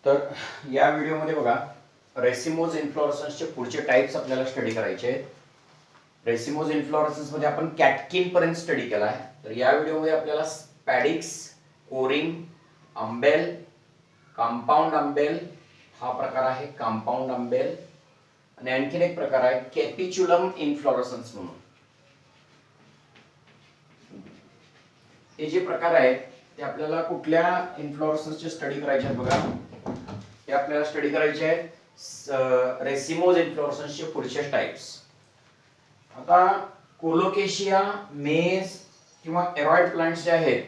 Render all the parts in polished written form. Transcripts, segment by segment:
तर या व्हिडिओमध्ये बघा, रेसिमोज इन्फ्लोरेसन्सचे पुढचे टाइप्स आपल्याला स्टडी करायचे आहेत. रेसिमोज इन्फ्लोरेसन्समध्ये आपण कॅटकिन पर्यंत स्टडी केला आहे. तर या व्हिडिओमध्ये आपल्याला स्पॅडिक्स, कोरिंग, अंबेल, कंपाऊंड अंबेल हा प्रकार आहे, कंपाऊंड अंबेल. आणि आणखीन एक प्रकार आहे कॅपिच्युलम इन्फ्लोरेसन्स म्हणून. हे जे प्रकार आहेत ते आपल्याला कुठल्या इन्फ्लोरेसन्सचे स्टडी करायचे आहेत बघा. हे आपल्याला स्टडी करायचे आहेत रेसिमोज इन्फ्लोरेसन्सचे पुढचे टाइप्स. आता कोलोकेशिया, मेज किंवा एरॉइड प्लांट्स जे आहेत,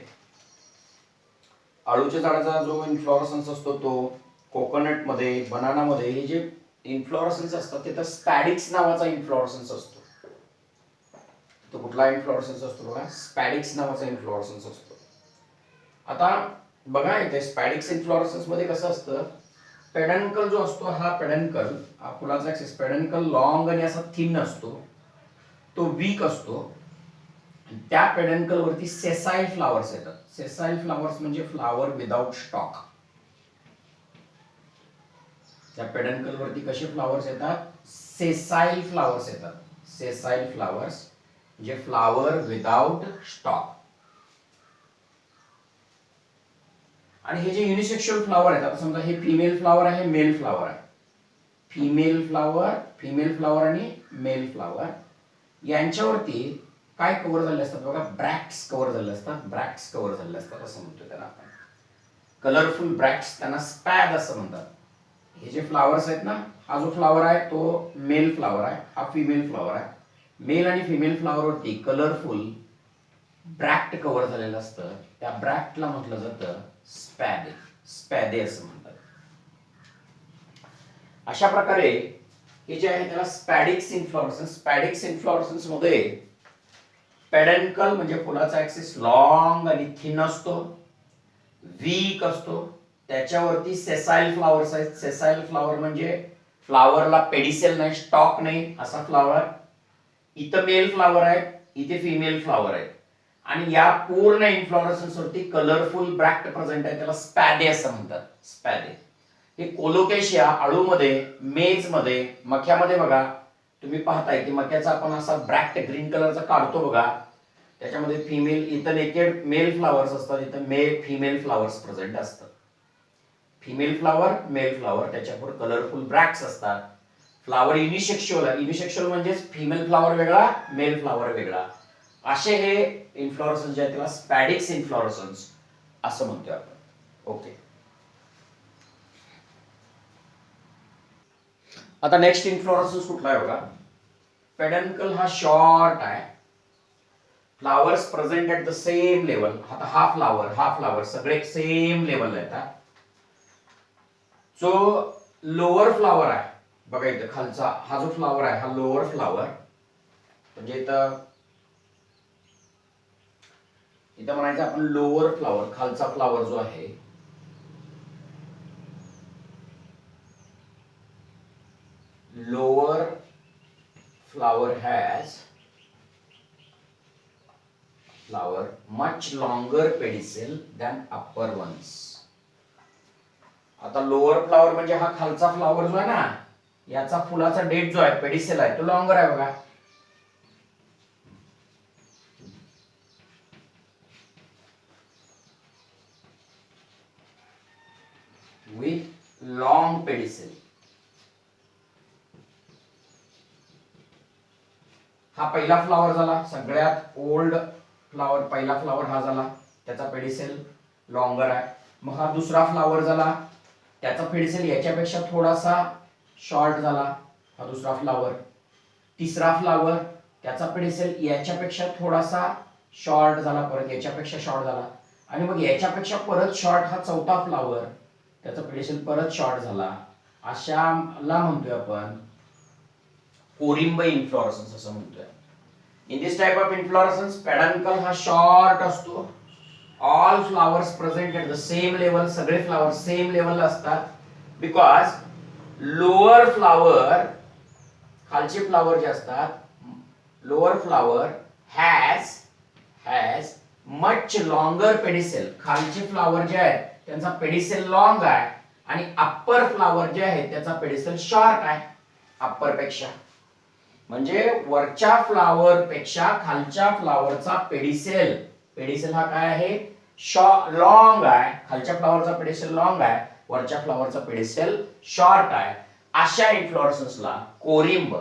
आळूच्या झाडाचा जो इन्फ्लोरेसन्स असतो तो, कोकोनट मध्ये, बनाना मध्ये हे जे इन्फ्लोरेसन्स असतात ते तर स्पॅडिक्स नावाचा इन्फ्लोरेसन्स असतो. तो कुठला इन्फ्लोरेसन्स असतो बघा, स्पॅडिक्स नावाचा इन्फ्लोरेसन्स असतो. आता बघा इथे स्पॅडिक्स इन्फ्लोरेसन्स मध्ये कसं असतं, पेडन्कल जो असतो हा पेडन्कल, फुलाचा ऍक्सिस पेडन्कल लॉंग आणि असा थिन असतो, तो वीक असतो. त्या पेडन्कल वरती सेसाइल फ्लावर्स येतात. सेसाइल फ्लावर्स म्हणजे फ्लावर विदाउट स्टॉक. त्या पेडन्कल वरती कसे फ्लावर्स येतात, सेसाइल फ्लावर्स येतात. सेसाइल फ्लावर्स म्हणजे फ्लावर विदाउट स्टॉक. आणि हे जे युनिसेक्शुअल फ्लावर आहेत, आता समजा हे फिमेल फ्लावर आहे, मेल फ्लावर आहे. फिमेल फ्लावर आणि मेल फ्लावर यांच्यावरती काय कव्हर झाले असतात बघा, ब्रॅक्ट्स कव्हर झाले असतात. ब्रॅक्ट्स कव्हर झाले असतात असं म्हणतो त्याला आपण. कलरफुल ब्रॅक्ट्स, त्यांना स्पॅड असं म्हणतात. हे जे फ्लावर्स आहेत ना, हा जो फ्लावर आहे तो मेल फ्लावर आहे, हा फिमेल फ्लावर आहे. मेल आणि फिमेल फ्लावरवरती कलरफुल ब्रॅक्ट कव्हर झालेलं असतं. त्या ब्रॅक्टला म्हटलं जातं स्पॅदे. स्पॅदे असं म्हणतात. अशा प्रकारे हे जे आहे त्याला स्पॅडिक्स इन्फ्लोरेसन्स. स्पॅडिक्स इन्फ्लोरेसन्स मध्ये पेडन्कल म्हणजे फुलाचा ऍक्सिस लॉंग आणि थिन असतो, वीक असतो. त्याच्यावरती सेसाइल फ्लावर्स आहेत. सेसाइल फ्लावर म्हणजे फ्लावरला पेडिसेल नाही, स्टॉक नाही असा फ्लावर. इथं मेल फ्लावर आहे, इथे फिमेल फ्लावर आहे. आणि या पूर्ण इन्फ्लोरेसन्स वरती कलरफुल ब्रॅक्ट प्रेझेंट आहे, त्याला स्पॅदे असं म्हणतात. स्पॅदे हे कोलोकेशिया, आळूमध्ये, मेज मध्ये, मक्यामध्ये बघा तुम्ही पाहताय की मक्याचा आपण असा ब्रॅक्ट ग्रीन कलरचा काढतो बघा, त्याच्यामध्ये फिमेल, इथं नेकेड मेल फ्लावर्स असतात, इथं फिमेल फ्लावर्स प्रेझेंट असतात. फिमेल फ्लावर, मेल फ्लावर, त्याच्यावर कलरफुल ब्रॅक्ट्स असतात. फ्लावर युनिसेक्शुअल आहे. युनिसेक्शुअल म्हणजेच फिमेल फ्लावर वेगळा, मेल फ्लावर वेगळा. असे हे इन्फ्लोरेसन्स जे आहेत त्याला स्पॅडिक्स इन्फ्लोरेसन्स असं म्हणतोय आपण. ओके. आता नेक्स्ट इन्फ्लोरेसन्स कुठला आहे बघा, पेडन्कल हा शॉर्ट आहे. Flowers present at the same level. आता हा फ्लावर सगळे सेम लेवलला येतात. जो लोअर फ्लावर आहे बघा इथं खालचा हा जो फ्लावर आहे हा लोअर फ्लावर, म्हणजे इथं म्हणायचं आपण लोअर फ्लावर, खालचा फ्लावर जो आहे, lower flower has much longer pedicel than upper ones. आता लोअर फ्लावर म्हणजे हा खालचा फ्लावर जो आहे ना, याचा फुलाचा डेट जो आहे, पेडिसेल आहे, तो लॉंगर आहे बघा. With long pedicel. हा पहिला फ्लावर झाला, सगळ्यात ओल्ड फ्लावर, पहिला फ्लावर हा झाला, त्याचा पेडिसेल लॉंगर आहे. मग हा दुसरा फ्लावर झाला, त्याचा पेडिसेल याच्यापेक्षा थोडासा शॉर्ट झाला, हा दुसरा फ्लावर. तिसरा फ्लावर, त्याचा पेडिसेल याच्यापेक्षा थोडासा शॉर्ट झाला, परत याच्यापेक्षा शॉर्ट झाला, आणि मग याच्यापेक्षा परत शॉर्ट हा चौथा फ्लावर, त्याचा पेडिसेल परत शॉर्ट झाला. अशाला म्हणतोय आपण कोरिंब इन्फ्लोरेसन्स असं म्हणतोय. In this type of inflorescence peduncle हा शॉर्ट असतो. All flowers present at the same level, सगळे फ्लावर सेम लेवलला असतात. बिकॉज लोअर फ्लावर, खालचे फ्लावर जे असतात, lower flower has much longer pedicel. खालचे फ्लावर जे आहेत त्यांचा पेडिसेल लॉंग आहे, आणि अप्पर फ्लावर जे आहे त्याचा पेडिसल शॉर्ट आहे अप्पर पेक्षा. म्हणजे वरच्या फ्लावर पेक्षा खालच्या फ्लावरचा पेडिसेल, पेडिसेल हा काय आहे लॉंग आहे. खालच्या फ्लावरचा पेडिसेल लॉंग आहे, वरच्या फ्लावरचा पेडिसेल शॉर्ट आहे. अशा इन्फ्लोरेसन्सला कोरिंब,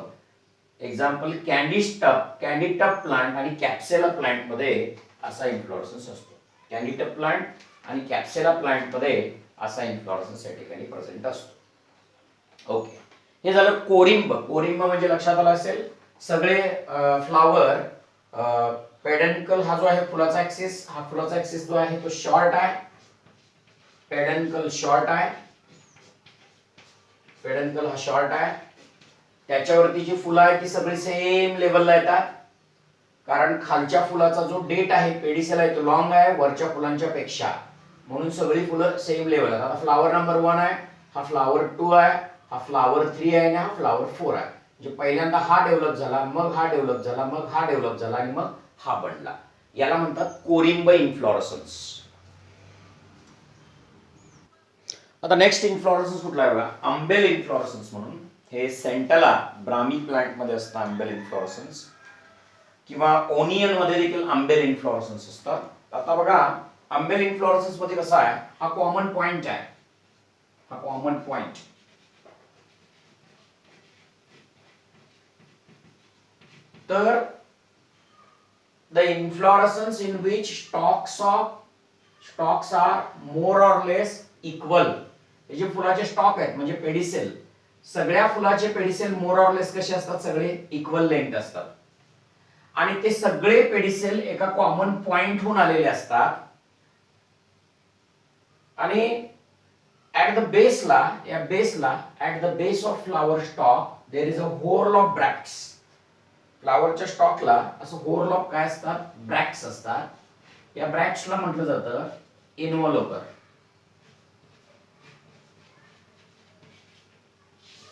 एक्झाम्पल कॅन्डिटप प्लांट आणि कॅप्सेला प्लांट मध्ये असा इन्फ्लोरेसन्स असतो. कॅन्डिटप प्लांट आणि कॅप्सेला प्लांट मध्ये असा इन्फ्लोरेसन्स या ठिकाणी प्रेझेंट असतो. ओके, हे झालं कोरिंब. कोरिंब म्हणजे लक्षात आलं असेल सगळे फ्लावर पेडन्कल हा जो आहे फुलाचा ऍक्सिस, हा फुलाचा ऍक्सिस जो आहे तो शॉर्ट आहे. पेडन्कल शॉर्ट आहे, पेडन्कल हा शॉर्ट आहे. त्याच्यावरती जी फुलं आहेत ती सगळी सेम लेवलला येतात, कारण खालच्या फुलाचा जो डेट आहे पेडिसेल आहे तो लॉंग आहे वरच्या फुलांच्या पेक्षा, म्हणून सगळी फुलं सेम लेवल आहेत. आता फ्लावर नंबर 1 आहे, हा फ्लावर 2 आहे, हा फ्लावर 3 आहे आणि हा फ्लावर 4 आहे. म्हणजे पहिल्यांदा हा डेव्हलप झाला, मग हा डेव्हलप झाला, मग हा डेव्हलप झाला आणि मग हा बनला. याला म्हणतात कोरिंब इन्फ्लोरेसन्स. आता नेक्स्ट इन्फ्लोरेसन्स कुठला आहे बघा, अंबेल इन्फ्लोरेसन्स म्हणून. हे सेंटला ब्राह्मी प्लांट मध्ये असतं अंबेल इन्फ्लोरेसन्स, किंवा ओनियन मध्ये देखील अंबेल इन्फ्लोरेसन्स असतात. आता बघा अंबेल इन्फ्लोरेसन्स मध्ये कसा आहे, हा कॉमन पॉइंट आहे, हा कॉमन पॉइंट. तर the inflorescence in which stocks are more or less equal. हे जे फुलाचे स्टॉक आहेत म्हणजे पेडिसेल, सगळ्या फुलाचे पेडिसेल मोर ऑर लेस कसे असतात, सगळे इक्वल लेंथ असतात. आणि ते सगळे पेडिसेल एका कॉमन पॉइंट होऊन आलेले असतात. आणि ऍट द बेसला, या बेसला at the base of flower stock there is a whorl of bracts. फ्लावरच्या स्टॉकला असं होल ऑफ काय असतात, ब्रॅक्ट्स असतात. या ब्रॅक्ट्सला म्हटलं जातं इन्व्हॉल्वर.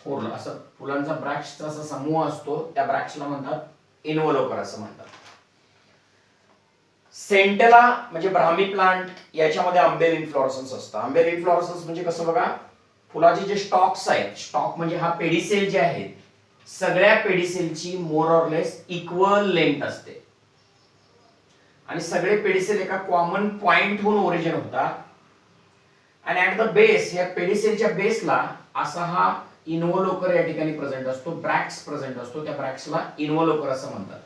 होल असं फुलांचा ब्रॅक्ट्सचा असा समूह असतो, त्या ब्रॅक्ट्सला म्हणतात इन्व्हॉल्वर असं म्हणतात. सेंटेला म्हणजे ब्राह्मी प्लांट, याच्यामध्ये अंबेल इन्फ्लोरेसन्स असतं. अंबेल इन्फ्लोरेसन्स म्हणजे कसं बघा, फुलाचे जे स्टॉक्स आहेत, स्टॉक म्हणजे हा पेडिसेल जे आहेत, सगळ्या पेडिसेलची more or less equal length असते. आणि सगळे पेडिसेल एका कॉमन पॉइंट होऊन ओरिजिन होतात. आणि ऍट द बेस, या पेडिसेलच्या बेसला असा हा इन्व्हॉल्वर या ठिकाणी प्रेझेंट असतो, ब्रॅक्ट्स प्रेझेंट असतो. त्या ब्रॅक्ट्सला इन्व्हॉल्वर असं म्हणतात,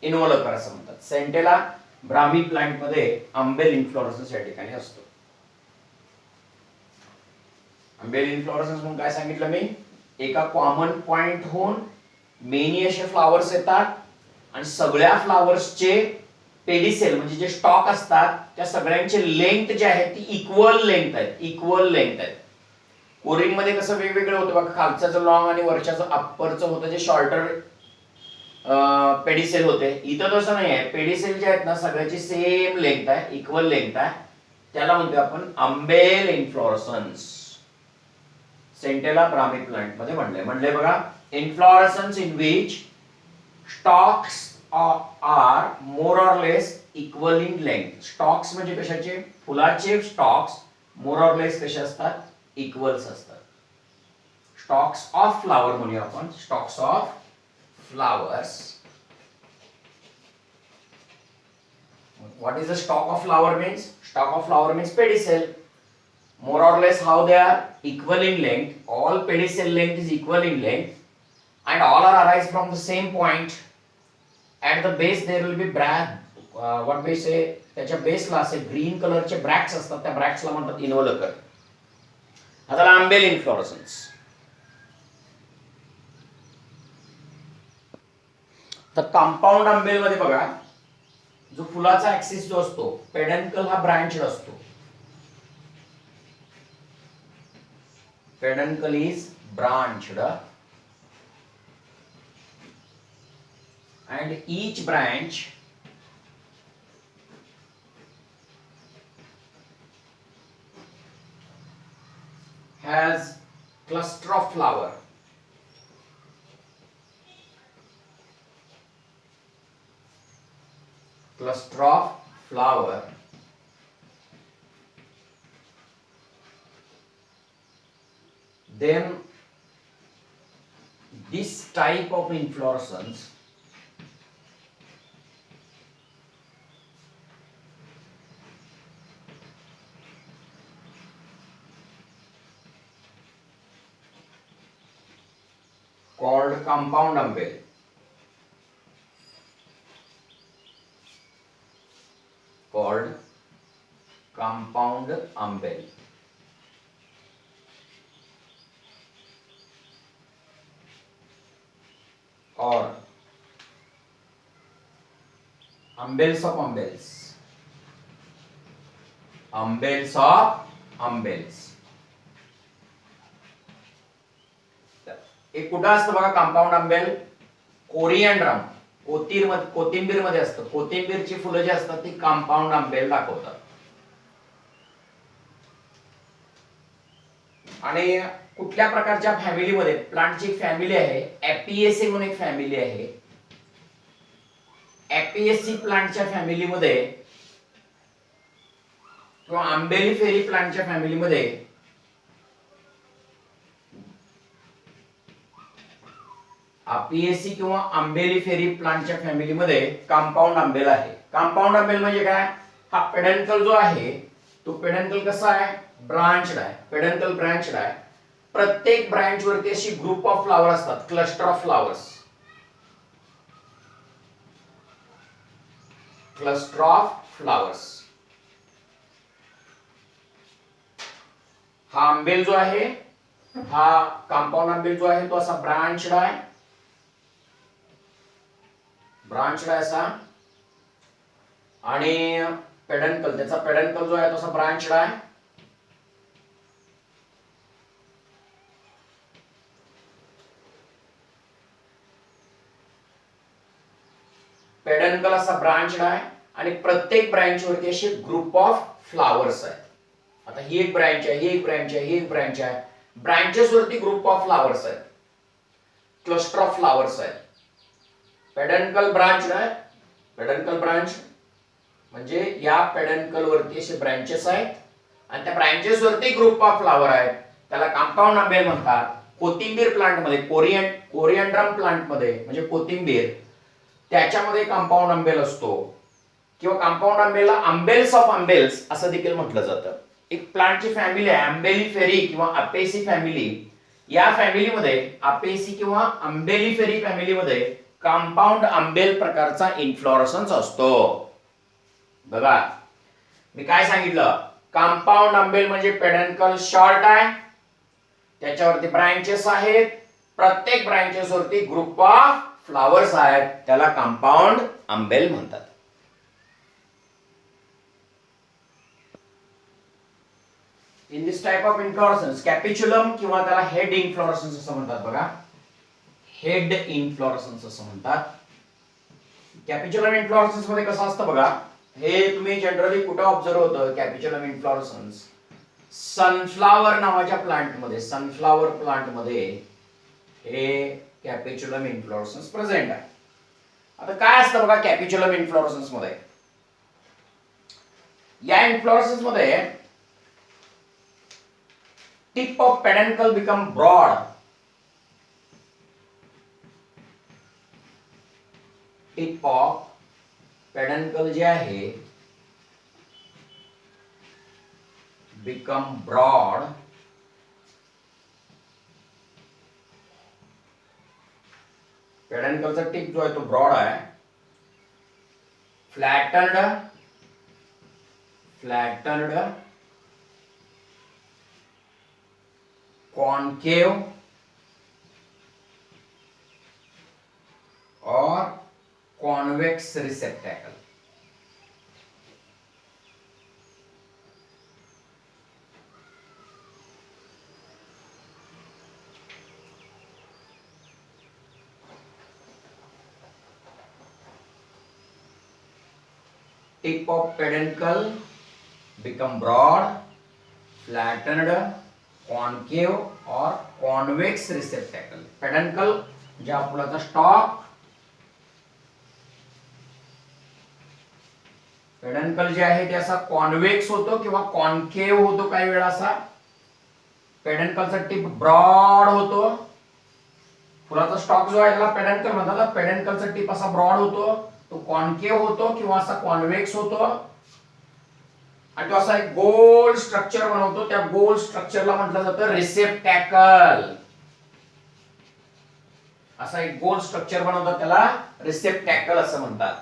इन्व्हॉल्वर असं म्हणतात. सेंटेला ब्राह्मी प्लांट मध्ये अंबेल इन्फ्लोरेसन्स या ठिकाणी असतो. अंबेल इन्फ्लोरेसन्स म्हणून काय सांगितलं मी, एका कॉमन पॉइंट होऊन मेनी असे फ्लावर्स येतात आणि सगळ्या फ्लावर्सचे पेडिसेल म्हणजे जे स्टॉक असतात त्या सगळ्यांचे लेंथ जे आहे ती इक्वल लेंथ आहेत, इक्वल लेंथ आहेत. कोरिंग मध्ये कसं वेगवेगळं होतं बघा, खालच्याचं लॉंग आणि वरच्याचं अप्परचं होतं जे शॉर्टर पेडिसेल होते. इथं तसं नाही आहे, पेडिसेल जे आहेत ना सगळ्याची सेम लेंथ आहे, इक्वल लेंथ आहे. त्याला म्हणतो आपण अंबेल इन्फ्लोरेसन्स. सेंटेला ब्राह्मी प्लांट मध्ये म्हणले बघा, inflorescence in which stocks are more or less equal in length. Stocks म्हणजे कशाचे, फुलाचे स्टॉक्स मोर ऑर लेस कसे असतात, इक्वल्स असतात. स्टॉक्स ऑफ फ्लावर म्हणूया आपण, stocks of flowers. What is the stalk of flower means? Stalk of flower means pedicel. More or less how they are equal in length. All pedicel length is equal in length, and all are arise from the same point. At the base there will be what we say, त्याच्या बेसला असे green कलरचे ब्रॅक्ट्स असतात, त्या ब्रॅक्ट्सला म्हणतात इन्व्हॉल्वर. आता अंबेल inflorescence. तर compound अंबेल मध्ये बघा, जो फुलाचा ऍक्सिस जो असतो पेडन्कल हा ब्रांचड असतो. Peduncle is branched and each branch has cluster of flower. Cluster of flower then this type of inflorescence called compound umbel. Called compound umbel. Or umbels of umbels. Umbels of umbels. एक कुठं असतं बघा compound आंबेल? Coriandrum, कोथिंबीर मध्ये असतं. कोथिंबीरची फुलं जी असतात ती कंपाऊंड आंबेल दाखवतात. आणि कुठल्या प्रकारच्या फॅमिलीमध्ये? प्लांटची एक फॅमिली आहे, ऍपिएसी म्हणून एक फॅमिली आहे. ऍपिएसी प्लांटच्या फॅमिलीमध्ये किंवा आंबेलिफेरी प्लांटच्या फॅमिलीमध्ये ऍपिएसी किंवा आंबेलिफेरी प्लांटच्या फॅमिलीमध्ये कंपाऊंड आंबेल आहे. कंपाऊंड आंबेल म्हणजे काय? हा पेडन्कल जो आहे तो पेडन्कल कसा आहे? ब्रांचड आहे. पेडन्कल ब्रांचड आहे. प्रत्येक ब्रांच वरती अशी ग्रुप ऑफ फ्लावर असतात, cluster of flowers. Cluster of flowers. हा आंबेल जो आहे, हा कंपाऊंड आंबेल जो आहे तो असा ब्रांचड आहे. ब्रांचड आहे असा. आणि पेडन्कल, त्याचा पेडन्कल जो आहे तो असा ब्रांचड आहे. पेडन्कल असा ब्रांचड आहे आणि प्रत्येक ब्रांच वरती असे ग्रुप ऑफ फ्लावर्स आहेत. आता ही एक ब्रांच आहे, ही एक ब्रांच आहे, ही एक ब्रांच आहे. ब्रांचेस वरती ग्रुप ऑफ फ्लावर्स आहेत, क्लस्टर ऑफ फ्लावर्स आहेत. पेडन्कल ब्रांच आहे. पेडन्कल ब्रांच म्हणजे या पेडन्कल वरती असे ब्रांचेस आहेत आणि त्या ब्रांचेस वरती ग्रुप ऑफ फ्लावर आहेत. त्याला कंपाऊंड आंबेल म्हणतात. कोथिंबीर प्लांट मध्ये, कोरिएंड्रम प्लांट मध्ये म्हणजे कोथिंबीर, त्याच्यामध्ये कंपाऊंड आंबेल असतो. किंवा कंपाऊंड आंबेलला आंबेल्स ऑफ आंबेल्स असं देखील म्हटलं जातं. एक प्लांटची फॅमिली आहे आंबेलिफेरी किंवा अपेसी फॅमिली. या फॅमिलीमध्ये अपेसी किंवा आंबेलिफेरी फॅमिलीमध्ये कंपाऊंड आंबेल प्रकारचा इन्फ्लोरसन्स असतो. बघा मी काय सांगितलं? कंपाऊंड आंबेल म्हणजे पेडन्कल शॉर्ट आहे, त्याच्यावरती ब्रांचेस आहेत, प्रत्येक ब्रांचेस वरती ग्रुप ऑफ फ्लावर्स आहेत, त्याला कंपाऊंड आंबेल म्हणतात. इन दिस टाइप ऑफ इन्फ्लोरसन्स कॅपिच्युलम किंवा त्याला हेड इन्फ्लोरसन्स असं म्हणतात. बघा हेड इन्फ्लोरसन्स असं म्हणतात. कॅपिच्युलम इन्फ्लोरसन्स मध्ये कसं असतं बघा, हे तुम्ही जनरली कुठे ऑब्झर्व होतं? कॅपिच्युलम इन्फ्लोरसन्स सनफ्लावर नावाच्या प्लांट मध्ये, सनफ्लावर प्लांट मध्ये हे कॅपिच्युलम इन्फ्लोरसन्स प्रेझेंट आहे. आता काय असतं बघा कॅपिच्युलम इन्फ्लोरसन्स मध्ये? या इन्फ्लोरसन्स मध्ये tip of peduncle become broad. Tip of peduncle जे आहे बिकम ब्रॉड. पेडन्कलचा टिप जो आहे तो ब्रॉड आहे. फ्लॅटन्ड कॉन्केव और convex receptacle. Tip of peduncle become broad, flattened, concave और convex receptacle. पेडन्कल ज्या फुलाचा स्टॉक, पेडन्कल जे आहे ते असा कॉन्वेक्स होतो किंवा कॉन्केव होतो काही वेळा असा, पेडन्कलचा टिप ब्रॉड होतो. फुलाचा स्टॉक जो आहे त्याला पेडन्कल म्हणतात. पेडन्कलचा टिप असा ब्रॉड होतो, तो कॉन्केव्ह होतो किंवा असा कॉन्व्हेक्स होतो आणि तो असा एक गोल स्ट्रक्चर बनवतो. त्या गोल स्ट्रक्चरला म्हटलं जातं रिसेप्टॅकल. असा एक गोल स्ट्रक्चर बनवतात त्याला रिसेप्टॅकल असं म्हणतात.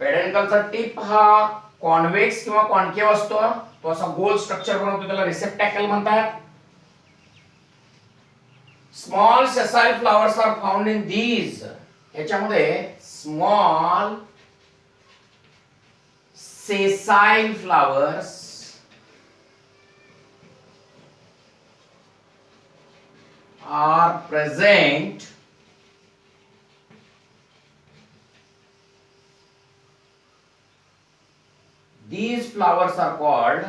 पेडन्कलचा टिप हा कॉन्व्हेक्स किंवा कॉन्केव्ह असतो, तो असा गोल स्ट्रक्चर बनवतो त्याला रिसेप्टॅकल म्हणतात. Small sessile flowers are found in these. ह्याच्यामध्ये small sessile flowers are present these flowers are called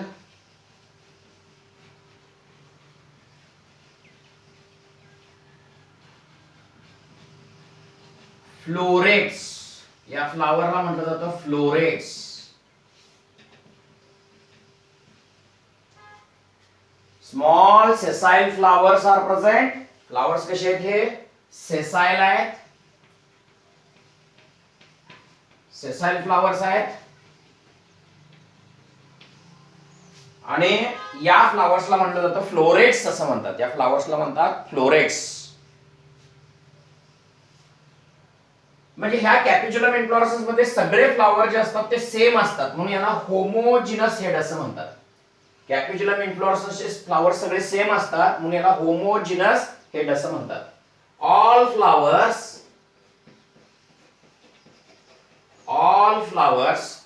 florets. या फ्लावरला म्हटलं जातं florets. Small sessile flowers are present. Flowers कसे आहेत हे सेसाइल आहेत, सेसाइल फ्लावर्स आहेत आणि या फ्लावर्सला म्हटलं जातं फ्लोरेट्स असं म्हणतात. या फ्लावर्सला म्हणतात फ्लोरेट्स. म्हणजे ह्या कॅपिच्युलम इन्फ्लोरेसन्स मध्ये सगळे फ्लावर जे असतात ते सेम असतात म्हणून यांना होमोजिनस हेड असं म्हणतात. कॅपिच्युलम इन्फ्लोरेसन्सचे फ्लावर सगळे सेम असतात म्हणून याला होमोजिनस हेड असं म्हणतात. all flowers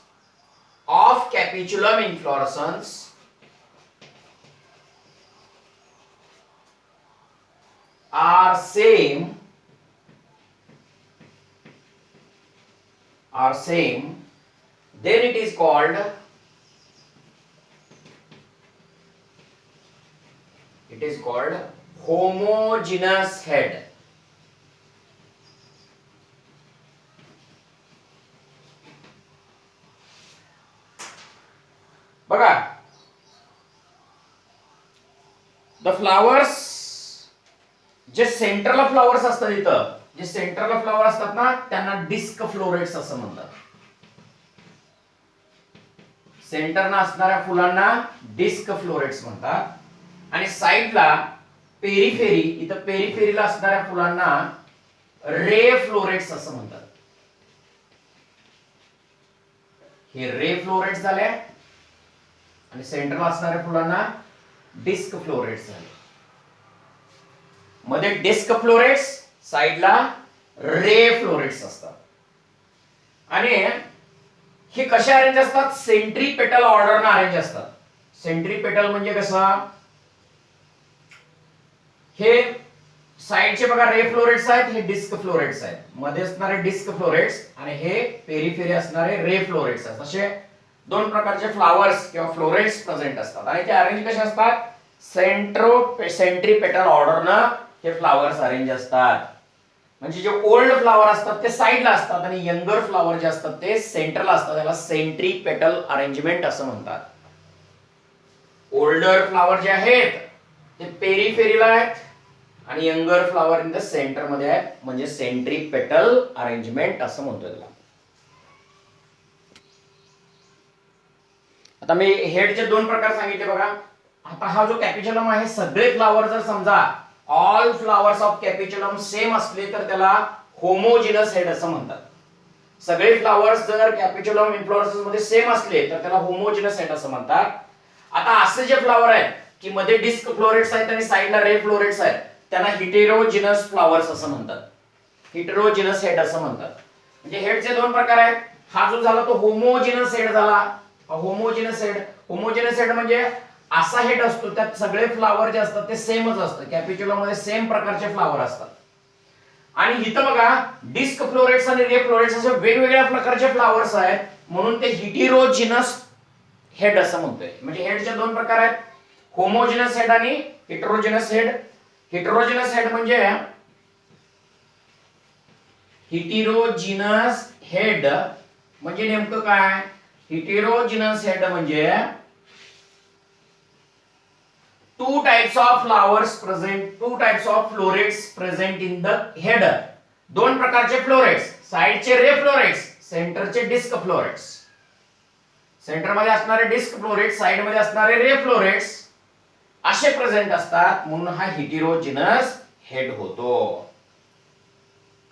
of capitulum inflorescence are same, then it is called homogeneous head. बघा, द फ्लावर्स जे सेंटरला फ्लावर्स असतात, इथं जे सेंटरला फ्लावर असतात ना त्यांना डिस्क फ्लोरेट्स असं म्हणतात. सेंटरला असणाऱ्या फुलांना डिस्क फ्लोरेट्स म्हणतात आणि साइडला पेरिफेरी, इथं पेरिफेरीला असणाऱ्या फुलांना रे फ्लोरेट्स असं म्हणतात. हे रे फ्लोरेट्स झाले आणि सेंटरला असणाऱ्या फुलांना डिस्क फ्लोरेट्स झाले. मध्ये डिस्क फ्लोरेट्स, साइडला रे फ्लोरेट्स असतात. आणि हे कसे अरेंज असतात? सेंट्रीपेटल ऑर्डरने अरेंज असतात. सेंट्रीपेटल म्हणजे कसं, हे साइडचे बघा रे फ्लोरेट्स आहेत, हे डिस्क फ्लोरेट्स आहेत. मध्ये असणारे डिस्क फ्लोरेट्स आणि हे पेरिफेरी असणारे रे फ्लोरेट्स आहेत. असे दोन प्रकारचे फ्लावर्स किंवा फ्लोरेट्स प्रेझेंट असतात आणि ते अरेंज कसे असतात? सेंट्रीपेटल ऑर्डरनं हे फ्लावर्स अरेंज असतात. म्हणजे जे ओल्ड फ्लावर असतात ते साइडला असतात आणि यंगर फ्लावर जे असतात ते सेंटरला असतात. त्याला सेंट्रीपेटल अरेंजमेंट असं म्हणतात. ओल्डर फ्लावर जे आहेत ते पेरिफेरीला आहेत आणि younger flower in the centre मध्ये आहेत, म्हणजे सेंट्रीपेटल अरेंजमेंट असं म्हणतोय त्याला. आता मी हेडचे दोन प्रकार सांगितले बघा. आता हा जो कॅपिच्युलम आहे, सगळे फ्लावर जर समजा ऑल फ्लावर्स ऑफ कॅपिच्युलम सेम असले तर त्याला होमोजिनस हेड असं म्हणतात. सगळे फ्लावर्स जर कॅपिच्युलम इन्फ्लोरेसन्स मध्ये सेम असले तर त्याला होमोजिनस हेड असं म्हणतात. आता असे जे फ्लावर आहेत की मध्ये डिस्क फ्लोरेट्स आहेत आणि साइडला रे फ्लोरेट्स आहेत त्यांना हिटेरोजिनस फ्लावर्स असं म्हणतात. हिटेरोजिनस हेड असं म्हणतात. म्हणजे हेडचे दोन प्रकार आहेत. हा जो झाला तो होमोजिनस हेड झाला. होमोजिनस हेड म्हणजे असा हेड असतो त्यात सगळे फ्लावर जे असतात ते सेमच असतात. कॅपिच्युलम मध्ये सेम प्रकारचे फ्लावर असतात. आणि इथं बघा डिस्क फ्लोरेट्स आणि रे फ्लोरेट्स असे वेगवेगळ्या प्रकारचे फ्लावर्स आहेत म्हणून ते हिटेरोजिनस हेड असं म्हणतोय. म्हणजे हेडचे दोन प्रकार आहेत, होमोजिनस हेड आणि हिटेरोजिनस हेड. हिटेरोजिनस हेड म्हणजे हिटेरोजिनस हेड म्हणजे नेमकं काय? हिटेरोजिनस हेड म्हणजे two types of flowers present, two types of florets present in the header. दोन प्रकारचे फ्लोरेट्स, साइडचे रे फ्लोरेट्स, सेंटरचे डिस्क फ्लोरेट्स. सेंटर मध्ये असणारे डिस्क फ्लोरेट्स, साइड मध्ये असणारे रे फ्लोरेट्स असे प्रेझेंट असतात, म्हणून हा हेटेरोजिनस हेड होतो.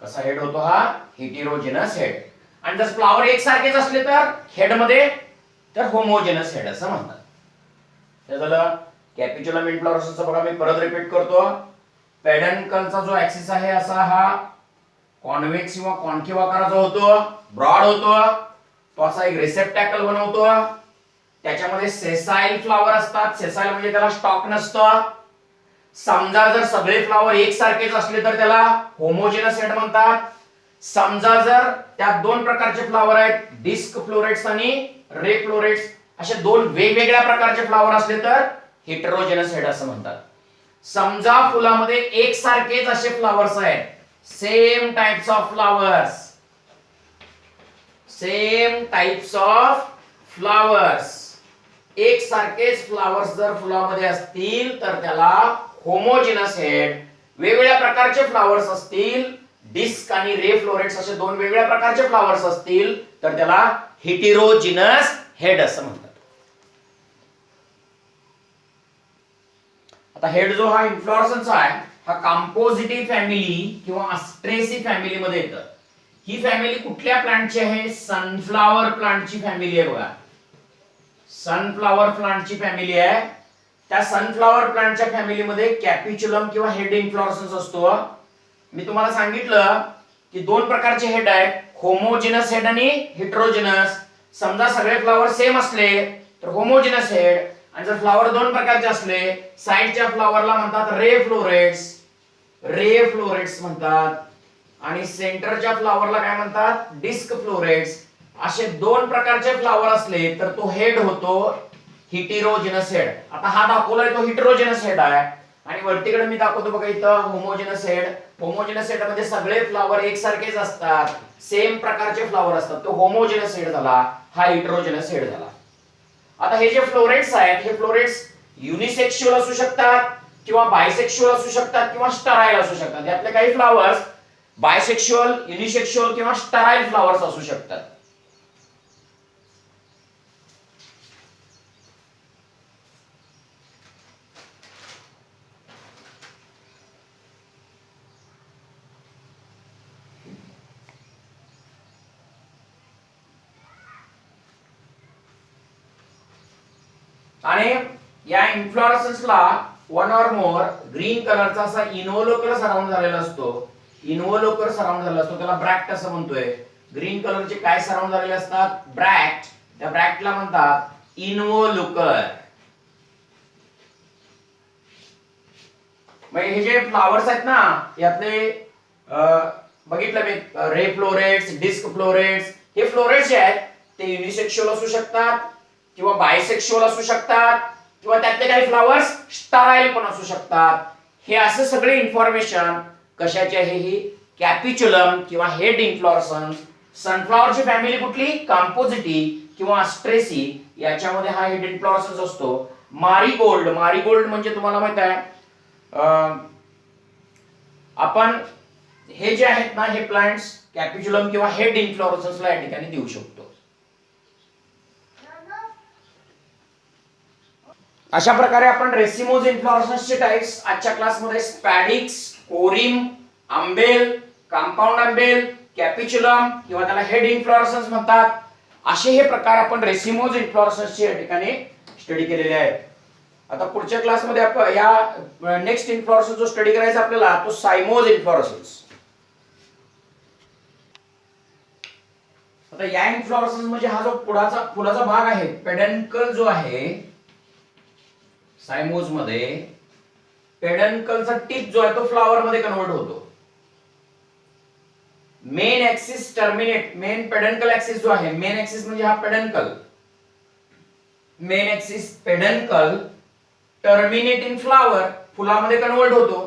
कसा हेड होतो हा? हेटेरोजिनस हेड. आणि जर फ्लावर एकसारखेच असले तर हेड मध्ये तर होमोजेनस हेड असं म्हणतात. हे झालं कॅपिच्युलम इन्फ्लोरेसन्सचं. बघा मी परत रिपीट करतो. पेडन्कलचा जो ऍक्सिस आहे असा हा कॉन्व्हेक्स किंवा कॉन्केव्ह आकाराचा होतो, ब्रॉड होतो. तो असा एक रिसेप्टॅकल बनवतो. त्याच्यामध्ये सेसाइल फ्लावर असतात. सेसाइल म्हणजे त्याला स्टॉक नसतं. समजा जर सगळे फ्लावर एकसारखेच असले तर त्याला होमोजेनस हेड म्हणतात. समजा जर त्या दोन प्रकारचे फ्लावर आहेत, डिस्क फ्लोरेट्स आणि रे फ्लोरेट्स, असे दोन वेगवेगळ्या प्रकारचे फ्लावर असले तर हेटेरोजेनस हेड असं म्हणतात. समजा फुलामध्ये एकसारखेच असे फ्लावर्स आहेत, same types of flowers, same types of flowers, एक सारखेच फ्लावर्स जर फुलामध्ये असतील तर त्याला होमोजेनस हेड. वेगवेगळ्या प्रकारचे फ्लावर्स असतील, डिस्क आणि रे फ्लोरेट्स असे दोन वेगवेगळ्या प्रकारचे फ्लावर्स असतील तर त्याला हेटेरोजिनस हेड असं म्हणतात. आता हेड जो हा इन्फ्लोरेसन्स आहे हा कंपोजिटिव्ह फॅमिली किंवा अस्ट्रेसी फॅमिली मध्ये येतं. ही फॅमिली कुठल्या प्लांटची आहे? सनफ्लावर प्लांटची फॅमिली आहे. बघा सनफ्लावर प्लांटची फॅमिली आहे. त्या सनफ्लावर प्लांटच्या फॅमिलीमध्ये कॅपिच्युलम किंवा हेड इन्फ्लोरेसन्स असतो. मी तुम्हाला सांगितलं की दोन प्रकारचे हेड आहेत, होमोजेनस हेड आणि हेटेरोजेनस. समजा सगळे फ्लावर सेम असले तर होमोजेनस हेड, आणि जर फ्लावर दोन प्रकारचे असले, साइडच्या फ्लावरला म्हणतात रे फ्लोरेट्स, रे फ्लोरेट्स म्हणतात, आणि सेंटरच्या फ्लावरला काय म्हणतात? Disc florets. असे दोन प्रकारचे फ्लावर असले तर तो हेड होतो हेटेरोजेनस हेड. आता हा दाखवलाय तो हेटेरोजेनस हेड आहे, आणि वरतीकडे मी दाखवतो बघा इथं होमोजेनस हेड. होमोजेनस हेड मध्ये सगळे फ्लावर एकसारखेच असतात, सेम प्रकारचे फ्लावर असतात, तो होमोजेनस हेड झाला. हा हेटेरोजेनस हेड झाला. आता हे जे फ्लोरेट्स आहेत, हे फ्लोरेट्स युनिसेक्शुअल असू शकतात किंवा बायसेक्शुअल असू शकतात किंवा स्टराईल असू शकतात. यातले काही फ्लावर्स बायसेक्शुअल, युनिसेक्शुअल किंवा स्टराईल फ्लावर्स असू शकतात. आणि या इन्फ्लोरेसन्सला वन ऑर मोर ग्रीन कलरचा असा इन्व्होल्युकर सराउंड झालेला असतो. इन्व्होल्युकर सराउंड झालेला असतो, त्याला ब्रॅक्ट असं म्हणतोय. ग्रीन कलरचे काय सराउंड झालेले असतात? ब्रॅक्ट. त्या ब्रॅक्टला म्हणतात इन्व्होल्युकर. म्हणजे हे जे फ्लावर्स आहेत ना यातले बघितलं मी, रे फ्लोरेट्स, डिस्क फ्लोरेट्स, हे फ्लोरेट्स जे आहेत ते युनिसेक्शुअल असू शकतात किंवा बायसेक्शुअल असू शकतात किंवा त्यातले काही फ्लावर्स स्टराईल पण असू शकतात. हे असं सगळे इन्फॉर्मेशन कशाची आहे? ही कॅपिच्युलम किंवा हेड इन्फ्लोरेसन्स. सनफ्लावरची फॅमिली कुठली? कंपोजिटी किंवा अस्ट्रेसी. याच्यामध्ये हा हेड इन्फ्लोरेसन्स असतो. मारीगोल्ड, मारीगोल्ड म्हणजे तुम्हाला माहित आहे आपण हे जे आहेत ना हे प्लांट्स कॅपिच्युलम किंवा हेड इन्फ्लोरेसन्सला या ठिकाणी देऊ शकतो. अशा प्रकारे आपण रेसिमोज इन्फ्लोरेसन्सचे टाइप्स आजच्या क्लासमध्ये स्पॅडिक्स, कोरिम, आंबेल, कंपाऊंड आंबेल, कॅपिच्युलम किंवा त्याला हेड इन्फ्लोरेसन्स म्हणतात, असे हे प्रकार आपण रेसिमोज इन्फ्लोरेसन्सचे या ठिकाणी स्टडी केलेले आहेत. आता पुढच्या क्लासमध्ये आपण या नेक्स्ट इन्फ्लोरेसन्स जो स्टडी करायचा आपल्याला तो सायमोज इन्फ्लोरेसन्स. आता या इन्फ्लोरेसन्स म्हणजे हा जो फुलाचा भाग आहे, पेडन्कल जो आहे सायमोज मध्ये, पेडन्कलचा टिप जो आहे तो फ्लावर मध्ये कन्वर्ट होतो. Main axis terminate, main peduncle axis जो आहे, मेन ऍक्सिस म्हणजे हा peduncle, main axis peduncle terminate in flower, फुलामध्ये कन्वर्ट होतो.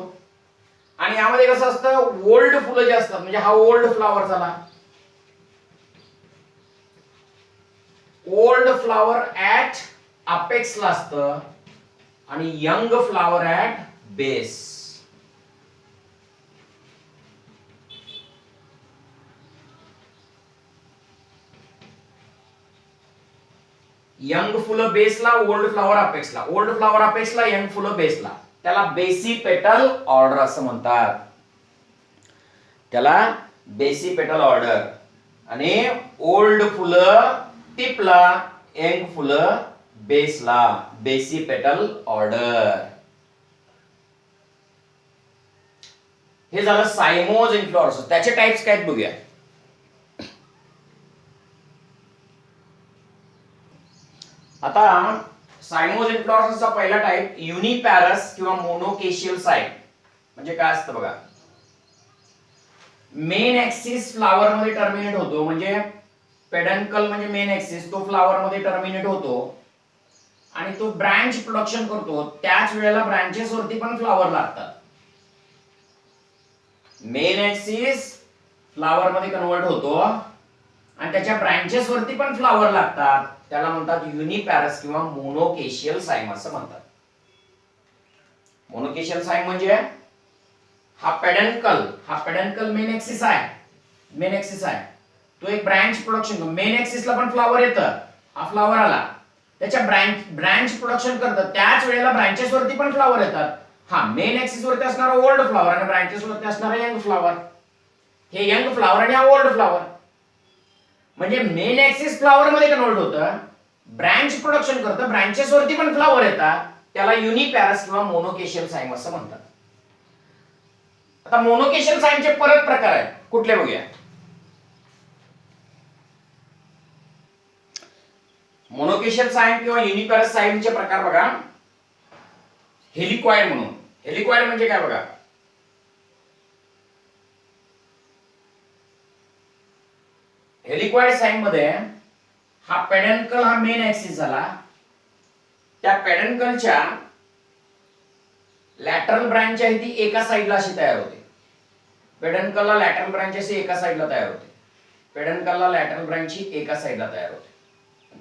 आणि यामध्ये कसं असतं, ओल्ड फुलं जे असतात म्हणजे हा ओल्ड फ्लावर झाला, ओल्ड फ्लावर ऍट अपेक्सला असतं, आणि young flower at base. Young फुलं बेसला, ओल्ड फ्लावर अपेक्सला. ओल्ड फ्लावर अपेक्सला, यंग फुलं बेसला. त्याला बेसी पेटल ऑर्डर असं म्हणतात. त्याला बेसी पेटल ऑर्डर. आणि ओल्ड फुलं टिपला, यंग फुलं बेसला. बेसी पेटल ऑर्डर. हे झालं सायमोज इन्फ्लोरेसन्स. त्याचे टाइप्स काय बघूया. आता सायमोज इन्फ्लोरेसन्सचा पहिला टाइप युनिपॅरस किंवा मोनोकेशियल साइम. म्हणजे काय असतं बघा. मेन ऍक्सिस फ्लावर मध्ये टर्मिनेट होतो. म्हणजे पेडन्कल म्हणजे मेन ऍक्सिस तो फ्लावर मध्ये टर्मिनेट होतो आणि तो ब्रांच प्रोडक्शन करतो. त्याच वेळेला ब्रांचेस वरती पण फ्लावर लागतात. मेन ऍक्सिस फ्लावर मध्ये कन्वर्ट होतो आणि त्याच्या ब्रांचेस वरती पण फ्लावर लागतात. त्याला म्हणतात युनिपॅरस किंवा मोनोकेशियल साइम असं म्हणतात. मोनोकेशियल साइम म्हणजे हा पेडन्कल मेन ऍक्सिस आहे. मेन ऍक्सिस आहे तो एक ब्रांच प्रोडक्शन. मेन ऍक्सिसला पण फ्लावर येतं. हा फ्लावर आला त्याच्या ब्रांच प्रोडक्शन करतात. त्याच वेळेला ब्रांचेस वरती पण फ्लावर येतात. हा मेन ऍक्सिस वरती असणारा ओल्ड फ्लावर आणि ब्रांचेस वरती असणारा यंग फ्लावर. हे यंग फ्लावर आणि हा ओल्ड फ्लावर. म्हणजे मेन ऍक्सिस फ्लावर मध्ये कन्वर्ट होतं, ब्रांच प्रोडक्शन करतं, ब्रांचेस वरती पण फ्लावर येतात. त्याला युनिपॅरस किंवा मोनोकेशियल साइम असं म्हणतात. आता मोनोकेशियल साइमचे परत प्रकार आहेत. कुठले बघूया. मोनोकेशियल साइम किंवा युनिपॅरस साइमचे प्रकार बघा. हेलिक्वाइड म्हणून. हेलिक्वाइड म्हणजे काय बघा. हेलिक्वाइड साइम मध्ये हा पेडन्कल हा मेन ऍक्सिस झाला. त्या पेडन्कलच्या लॅटरल ब्रांच आहे ती एका साइडला अशी तयार होते. पेडन्कलला लॅटरल ब्रांच अशी एका साइडला तयार होते. पेडन्कलला लॅटरल ब्रांच ही एका साइडला तयार होते.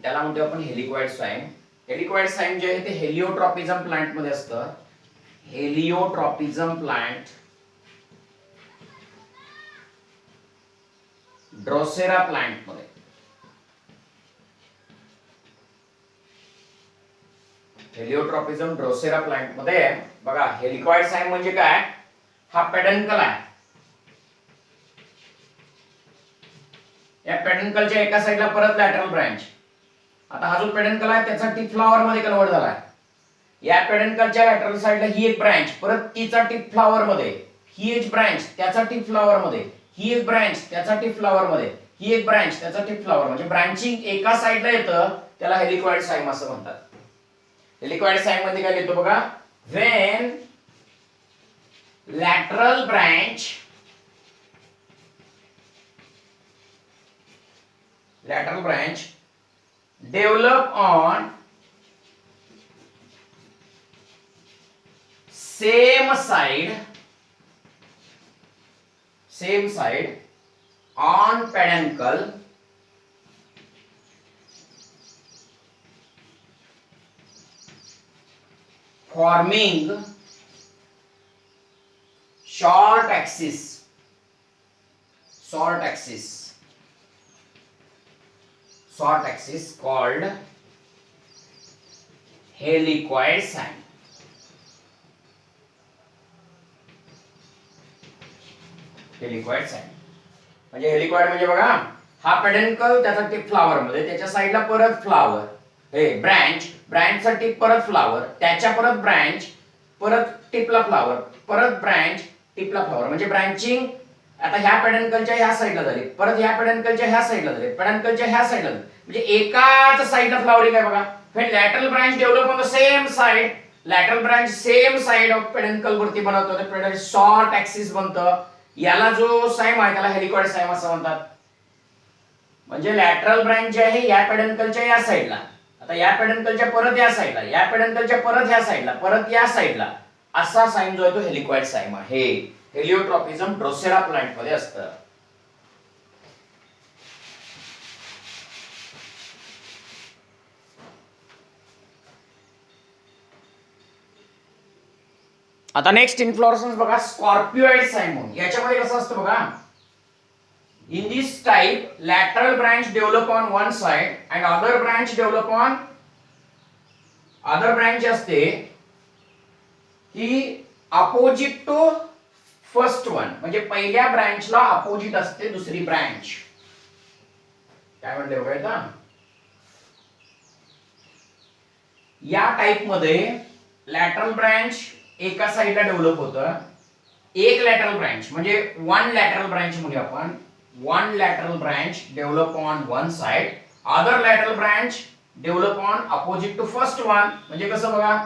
त्याला म्हणतो आपण हेलिक्वाइड साइम. हेलिक्वाइड साइम जे आहे ते हेलिओट्रॉपिझम प्लांट मध्ये असतं. हेलिओट्रॉपिझम प्लांट, ड्रोसेरा प्लांट मध्ये. हेलिओट्रॉपिझम ड्रोसेरा प्लांट मध्ये बघा. हेलिक्वाइड साइम म्हणजे काय. हा पेडन्कल आहे. या पेडन्कलच्या एका साइडला परत लॅटरल ब्रांच. आता हा जो पेडन्कल आहे त्याचा टिप फ्लावर मध्ये कन्वर्ट झाला आहे. या पेडन्कलच्या लॅटरल साइडला ही एक ब्रांच, परत तिचा टिप फ्लावर मध्ये, ही एक ब्रांच त्याचा टिप फ्लावर मध्ये, ही एक ब्रांच त्याचा टिप फ्लावर मध्ये, ही एक ब्रांच त्याचा टिप फ्लावर. म्हणजे ब्रांचिंग एका साइडला येतं. त्याला हेलिक्वाइड साइम असं म्हणतात. हेलिक्वाइड साइम मध्ये काय लिहितो बघा. When lateral branch develop on same side on peduncle forming short axis called helicoid sign. Helicoid cyme म्हणजे हेलिक्वाइड म्हणजे बघा. हा पेडन्कल त्याचा टिप फ्लावर मध्ये, त्याच्या साइडला परत फ्लावर, हे ब्रांचचा टिप परत फ्लावर, त्याच्या परत ब्रांच, परत टिपला फ्लावर, परत ब्रांच, टिपला फ्लावर. म्हणजे ब्रांचिंग आता ह्या पेडन्कलच्या ह्या साइडला झाली, परत ह्या पेडन्कलच्या ह्या साइडला झाली, पेडन्कलच्या ह्या साइडला झाली. म्हणजे एकाच साइडला फ्लावरिंग आहे बघा. when lateral branch develop on the same side, lateral branch same side of peduncle वरती बनवतो. ते peduncle short axis बनतं. याला जो साइम आहे त्याला हेलिक्वाइड साइम असं म्हणतात. म्हणजे लॅटरल ब्रांच जे आहे या पेडन्कलच्या या साइडला, आता या पेडन्कलच्या परत या साइडला, या पेडन्कलच्या परत या साइडला, परत या साइडला, असा साइम जो आहे तो हेलिक्वाइड साइम आहे. हेलिओट्रॉपिझम ड्रोसेरा प्लांट मध्ये असतं. आता नेक्स्ट इन्फ्लोरेसन्स बघा स्कॉर्पिओइड साइन म्हणून. याच्यामध्ये कसं असतं बघा, in this type lateral branch develop on one side and other branch develop on other branch असते ही अपोजिट टू फर्स्ट वन, म्हणजे पहिल्या ब्रांचला अपोजिट असते दुसरी ब्रांच. काय म्हणले बघा, या टाइप मध्ये लॅटरल ब्रांच एका साइडला डेव्हलप होतं. एक लॅटरल ब्रांच म्हणजे वन लॅटरल ब्रांच म्हणूया आपण, one lateral branch develop on one side, other lateral branch develop on opposite to first one. म्हणजे कसं बघा,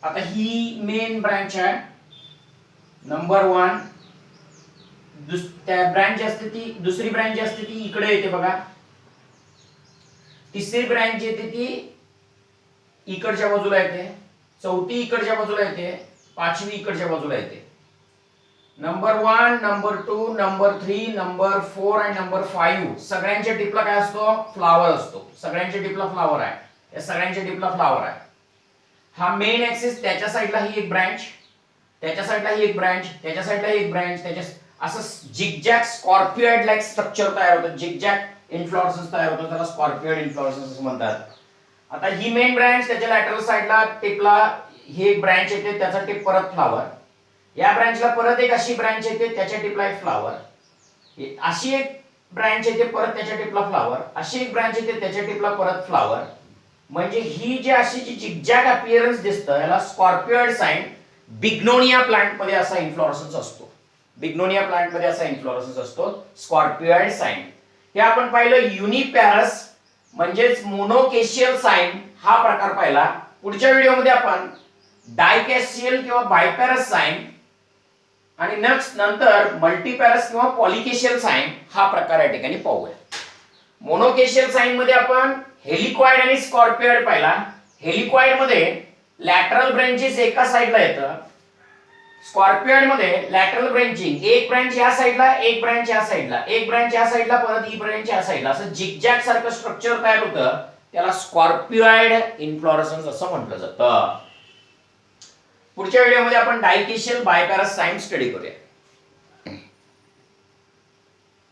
आता ही मेन ब्रांच आहे नंबर वन, त्या ब्रांच असते ती, दुसरी ब्रांच असते ती इकडे येते बघा, तिसरी ब्रांच येते ती इकडच्या बाजूला येते, चौथी इकडच्या बाजूला येते, पाचवी इकडच्या बाजूला येते. Number one, number two, number three, number four आणि नंबर फाईव्ह सगळ्यांच्या टिपला काय असतो, फ्लावर असतो. सगळ्यांच्या टिपला फ्लावर आहे, या सगळ्यांच्या टिपला फ्लावर आहे. हा मेन ऍक्सिस, त्याच्या साईडला ही एक ब्रांच, त्याच्या साईडला ही एक ब्रांच, त्याच्या साईडला ही एक ब्रांच, त्याच्या असं झिगझॅग स्कॉर्पिओइड लाईक स्ट्रक्चर तयार होतं, झिगझॅग इन्फ्लोरेसन्स तयार होतं, त्याला स्कॉर्पिओइड इन्फ्लोरेसन्स असं म्हणतात. आता ही मेन ब्रांच, त्याच्या लॅटरल साईडला टिपला ही एक ब्रांच येते, त्याचा टिप परत फ्लावर, या ब्रांचला परत एक अशी ब्रांच येते, त्याच्या टिपला एक फ्लावर, अशी एक ब्रांच येते परत त्याच्या टिपला फ्लावर, अशी एक ब्रांच येते त्याच्या टिपला परत फ्लावर. म्हणजे ही जी अशी जी झिगझॅग अपीअरन्स दिसतं याला स्कॉर्पिओइड साइन. बिग्नोनिया प्लांट मध्ये असा इन्फ्लोरेसन्स असतो, बिग्नोनिया प्लांट मध्ये असा इन्फ्लोरेसन्स असतो स्कॉर्पिओइड साइन. हे आपण पाहिलं युनिपॅरस म्हणजेच मोनोकेशियल साइन हा प्रकार पाहिला. पुढच्या व्हिडिओमध्ये आपण डायकॅशियल किंवा बायपॅरस साइन आणि नंतर मल्टीपॅरस किंवा पॉलिकेशियल साइन हा प्रकार या ठिकाणी पाहूया. मोनोकेशियल साइन मध्ये आपण हेलिकॉइड आणि स्कॉर्पिओइड पाहिला. हेलिकॉइड मध्ये लॅटरल ब्रांचेस एका साइडला येतं, स्कॉर्पिओइड मध्ये लॅटरल ब्रांचिंग एक ब्रांच या साइडला, एक ब्रांच या साइडला, एक ब्रांच या साइडला, परत ही ब्रांच या साइडला, असं झिगझॅग सारखं स्ट्रक्चर तयार होतं, त्याला स्कॉर्पिओइड इन्फ्लोरेसन्स असं म्हटलं जातं. पुढच्या व्हिडिओमध्ये आपण डायकेशियल बायपॅरस साइन स्टडी करूया.